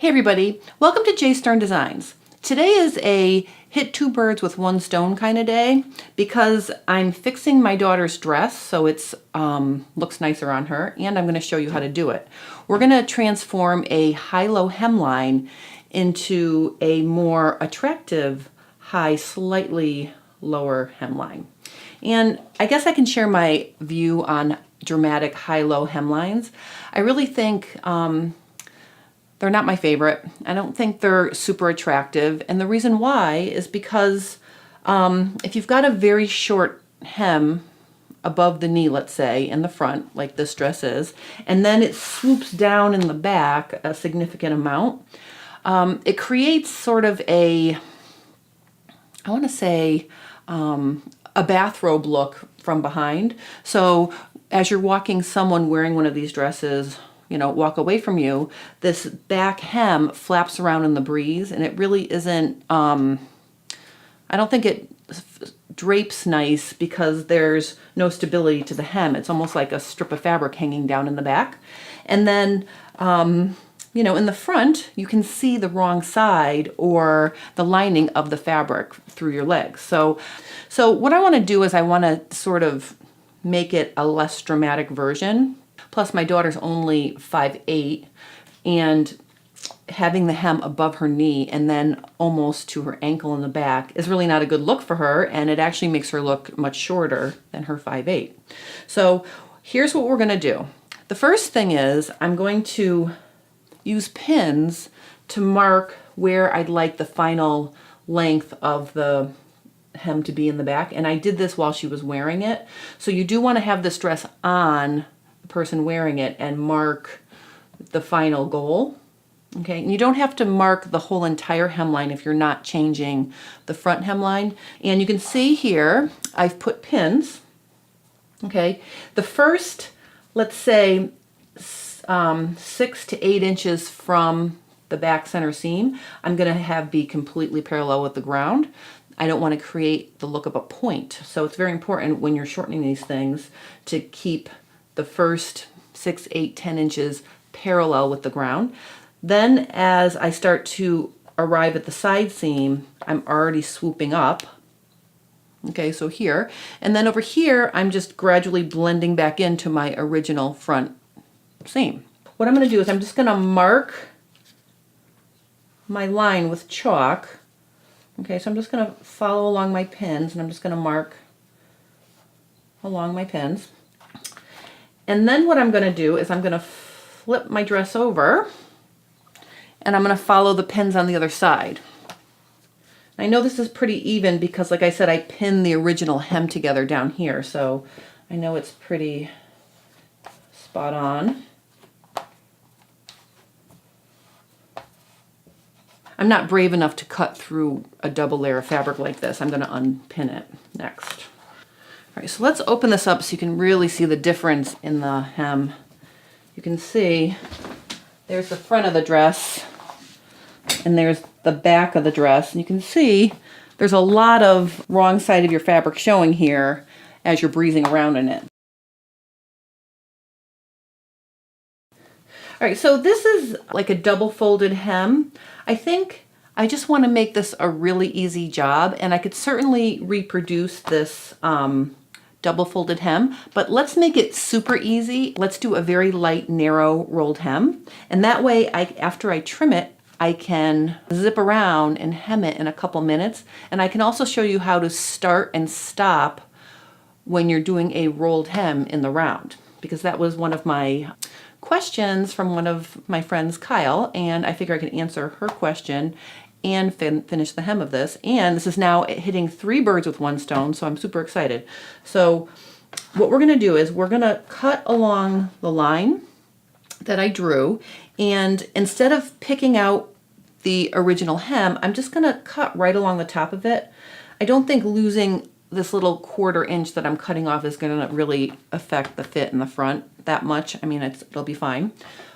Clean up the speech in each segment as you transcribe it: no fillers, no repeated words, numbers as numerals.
Hey everybody, welcome to J Stern Designs. Today is a hit two birds with one stone kind of day because I'm fixing my daughter's dress so it's looks nicer on her, and I'm going to show you how to do it. We're going to transform a high-low hemline into a more attractive high, slightly lower hemline. And I guess I can share my view on dramatic high-low hemlines. I really think they're not my favorite. I don't think they're super attractive. And the reason why is because if you've got a very short hem above the knee, let's say, in the front, like this dress is, and then it swoops down in the back a significant amount, it creates sort of a, I want to say, a bathrobe look from behind. So as you're walking someone wearing one of these dresses, walk away from you, this back hem flaps around in the breeze, and it really isn't, I don't think it drapes nice because there's no stability to the hem. It's almost like a strip of fabric hanging down in the back. And then, in the front, you can see the wrong side or the lining of the fabric through your legs. So what I want to do is I want to sort of make it a less dramatic version. Plus my daughter's only 5'8", and having the hem above her knee and then almost to her ankle in the back is really not a good look for her, and it actually makes her look much shorter than her 5'8". So here's what we're going to do. The first thing is I'm going to use pins to mark where I'd like the final length of the hem to be in the back, and I did this while she was wearing it. So you do want to have this dress on the person wearing it and mark the final goal. Okay, and you don't have to mark the whole entire hemline if you're not changing the front hemline. And you can see here I've put pins. Okay, the first, let's say 6 to 8 inches from the back center seam, I'm going to have be completely parallel with the ground. I don't want to create the look of a point. So it's very important when you're shortening these things to keep the first 6, 8, 10 inches parallel with the ground. Then as I start to arrive at the side seam, I'm already swooping up. Okay, so here. And then over here, I'm just gradually blending back into my original front seam. What I'm going to do is I'm just going to mark my line with chalk. Okay, so I'm just going to follow along my pins, and I'm just going to mark along my pins. And then what I'm going to do is I'm going to flip my dress over, and I'm going to follow the pins on the other side. I know this is pretty even because, like I said, I pinned the original hem together down here, so I know it's pretty spot on. I'm not brave enough to cut through a double layer of fabric like this. I'm going to unpin it next. All right, so let's open this up so you can really see the difference in the hem. You can see there's the front of the dress and there's the back of the dress. And you can see there's a lot of wrong side of your fabric showing here as you're breezing around in it. All right, so this is like a double folded hem. I think I just want to make this a really easy job, and I could certainly reproduce this double folded hem, but let's make it super easy. Let's do a very light, narrow rolled hem, and that way after I trim it, I can zip around and hem it in a couple minutes. And I can also show you how to start and stop when you're doing a rolled hem in the round, because that was one of my questions from one of my friends, Kyle, and I figure I can answer her question and finish the hem of this. And this is now hitting 3 birds with one stone, so I'm super excited. So what we're going to do is we're going to cut along the line that I drew, and instead of picking out the original hem, I'm just going to cut right along the top of it. I don't think losing this little 1/4 inch that I'm cutting off is going to really affect the fit in the front that much. I mean, it'll be fine.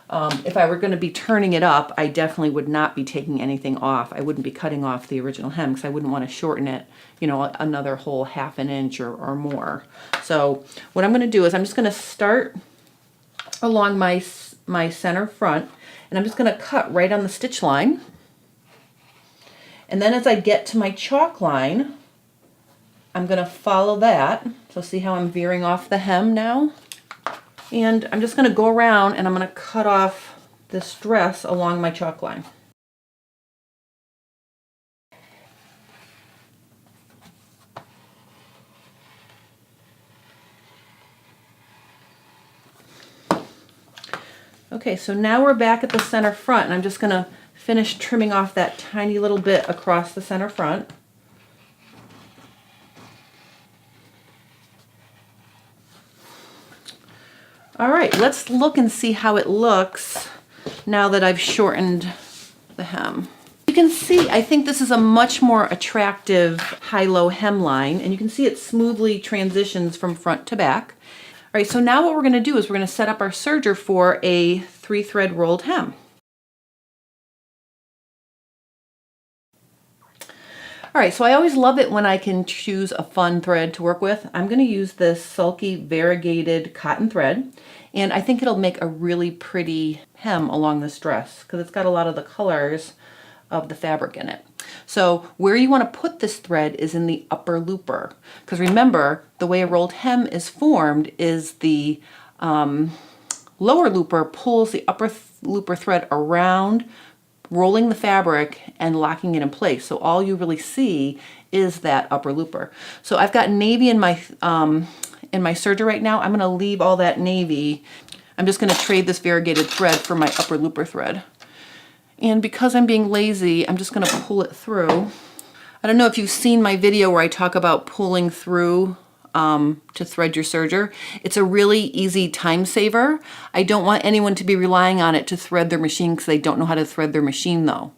If I were going to be turning it up, I definitely would not be taking anything off. I wouldn't be cutting off the original hem because I wouldn't want to shorten it, another whole 1/2 inch or more. So what I'm going to do is I'm just going to start along my my center front, and I'm just going to cut right on the stitch line. And then as I get to my chalk line, I'm going to follow that. So see how I'm veering off the hem now? And I'm just going to go around and I'm going to cut off this dress along my chalk line. Okay, so now we're back at the center front, and I'm just going to finish trimming off that tiny little bit across the center front. All right, let's look and see how it looks now that I've shortened the hem. You can see, I think this is a much more attractive high-low hemline, and you can see it smoothly transitions from front to back. All right, so now what we're going to do is we're going to set up our serger for a 3-thread rolled hem. All right, so I always love it when I can choose a fun thread to work with. I'm going to use this sulky variegated cotton thread, and I think it'll make a really pretty hem along this dress because it's got a lot of the colors of the fabric in it. So where you want to put this thread is in the upper looper, because remember, the way a rolled hem is formed is the lower looper pulls the upper looper thread around, rolling the fabric and locking it in place. So all you really see is that upper looper. So I've got navy in my serger right now. I'm going to leave all that navy. I'm just going to trade this variegated thread for my upper looper thread. And because I'm being lazy, I'm just going to pull it through. I don't know if you've seen my video where I talk about pulling through to thread your serger. It's a really easy time saver. I don't want anyone to be relying on it to thread their machine because they don't know how to thread their machine though.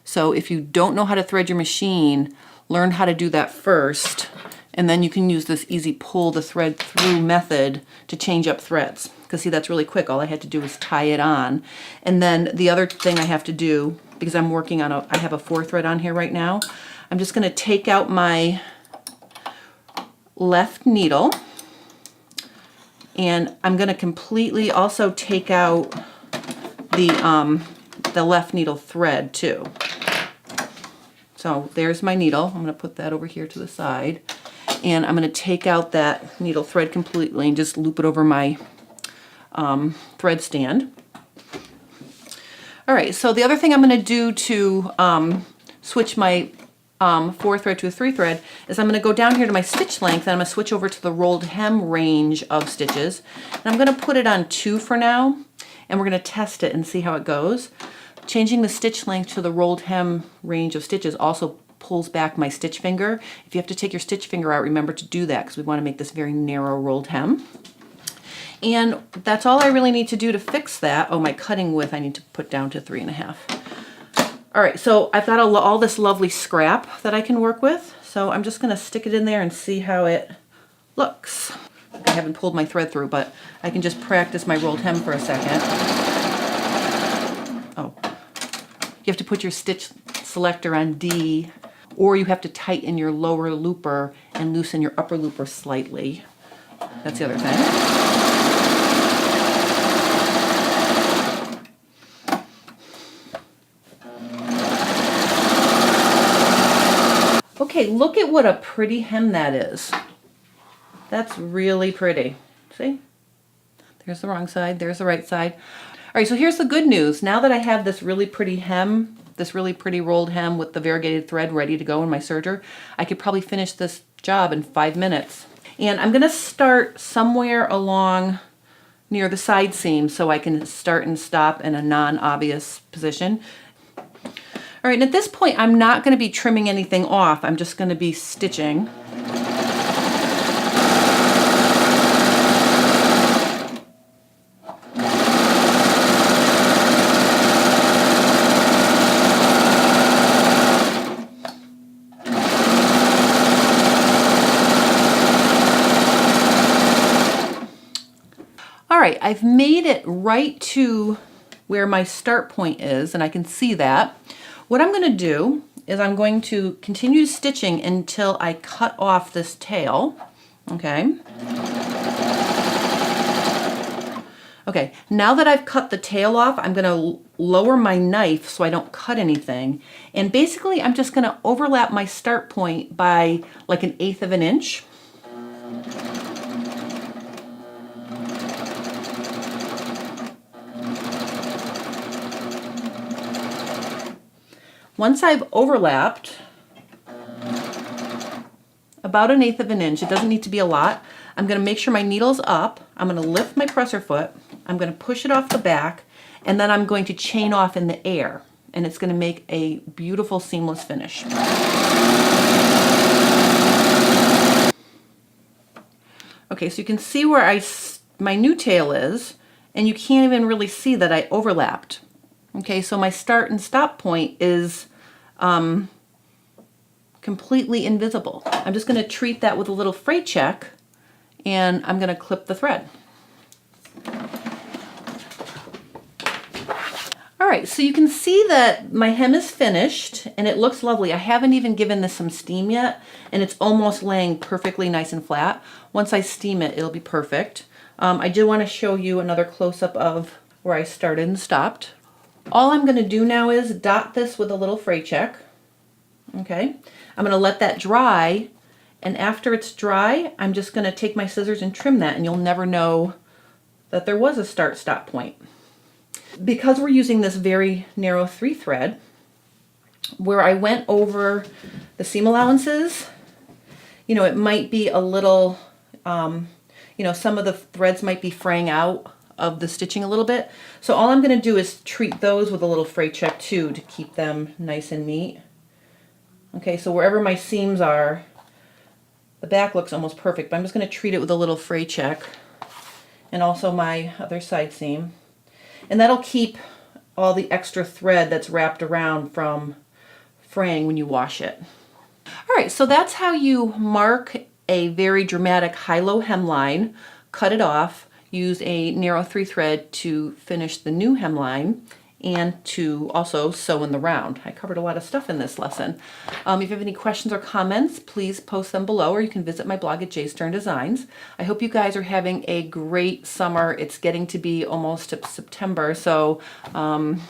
So if you don't know how to thread your machine, learn how to do that first, and then you can use this easy pull the thread through method to change up threads. Because see, that's really quick. All I had to do was tie it on. And then the other thing I have to do, because I'm working on I have a 4-thread on here right now, I'm just going to take out my left needle, and I'm going to completely also take out the left needle thread too. So there's my needle. I'm going to put that over here to the side, and I'm going to take out that needle thread completely and just loop it over my thread stand. All right, so the other thing I'm going to do to switch my 4-thread to a 3-thread is I'm going to go down here to my stitch length, and I'm going to switch over to the rolled hem range of stitches, and I'm going to put it on 2 for now, and we're going to test it and see how it goes. Changing the stitch length to the rolled hem range of stitches also pulls back my stitch finger. If you have to take your stitch finger out, remember to do that because we want to make this very narrow rolled hem. And that's all I really need to do to fix that. Oh, my cutting width I need to put down to 3.5. All right, so I've got all this lovely scrap that I can work with. So I'm just going to stick it in there and see how it looks. I haven't pulled my thread through, but I can just practice my rolled hem for a second. Oh, you have to put your stitch selector on D, or you have to tighten your lower looper and loosen your upper looper slightly. That's the other thing. Okay, look at what a pretty hem that is. That's really pretty. See? There's the wrong side, there's the right side. All right, so here's the good news. Now that I have this really pretty hem, this really pretty rolled hem with the variegated thread ready to go in my serger, I could probably finish this job in 5 minutes. And I'm gonna start somewhere along near the side seam so I can start and stop in a non-obvious position. All right, and at this point, I'm not going to be trimming anything off. I'm just going to be stitching. All right, I've made it right to where my start point is, and I can see that. What I'm going to do is I'm going to continue stitching until I cut off this tail, okay? Okay, now that I've cut the tail off, I'm gonna lower my knife so I don't cut anything. And basically I'm just gonna overlap my start point by like 1/8 of an inch. Once I've overlapped about 1/8 of an inch, it doesn't need to be a lot, I'm gonna make sure my needle's up, I'm gonna lift my presser foot, I'm gonna push it off the back, and then I'm going to chain off in the air, and it's gonna make a beautiful seamless finish. Okay, so you can see where my new tail is, and you can't even really see that I overlapped. Okay, so my start and stop point is completely invisible. I'm just going to treat that with a little fray check, and I'm going to clip the thread. All right, so you can see that my hem is finished and it looks lovely. I haven't even given this some steam yet, and it's almost laying perfectly nice and flat. Once I steam it, it'll be perfect. I did want to show you another close-up of where I started and stopped. All I'm going to do now is dot this with a little fray check. Okay, I'm going to let that dry, and after it's dry, I'm just going to take my scissors and trim that, and you'll never know that there was a start-stop point. Because we're using this very narrow 3 thread, where I went over the seam allowances, you know, it might be a little, you know, some of the threads might be fraying out of the stitching a little bit. So all I'm going to do is treat those with a little fray check too, to keep them nice and neat. Okay, so wherever my seams are, the back looks almost perfect, but I'm just going to treat it with a little fray check, and also my other side seam. And that'll keep all the extra thread that's wrapped around from fraying when you wash it. All right, so that's how you mark a very dramatic high-low hemline, cut it off, use a narrow 3 thread to finish the new hemline, and to also sew in the round. I covered a lot of stuff in this lesson. If you have any questions or comments, please post them below, or you can visit my blog at J Stern Designs. I hope you guys are having a great summer. It's getting to be almost September, so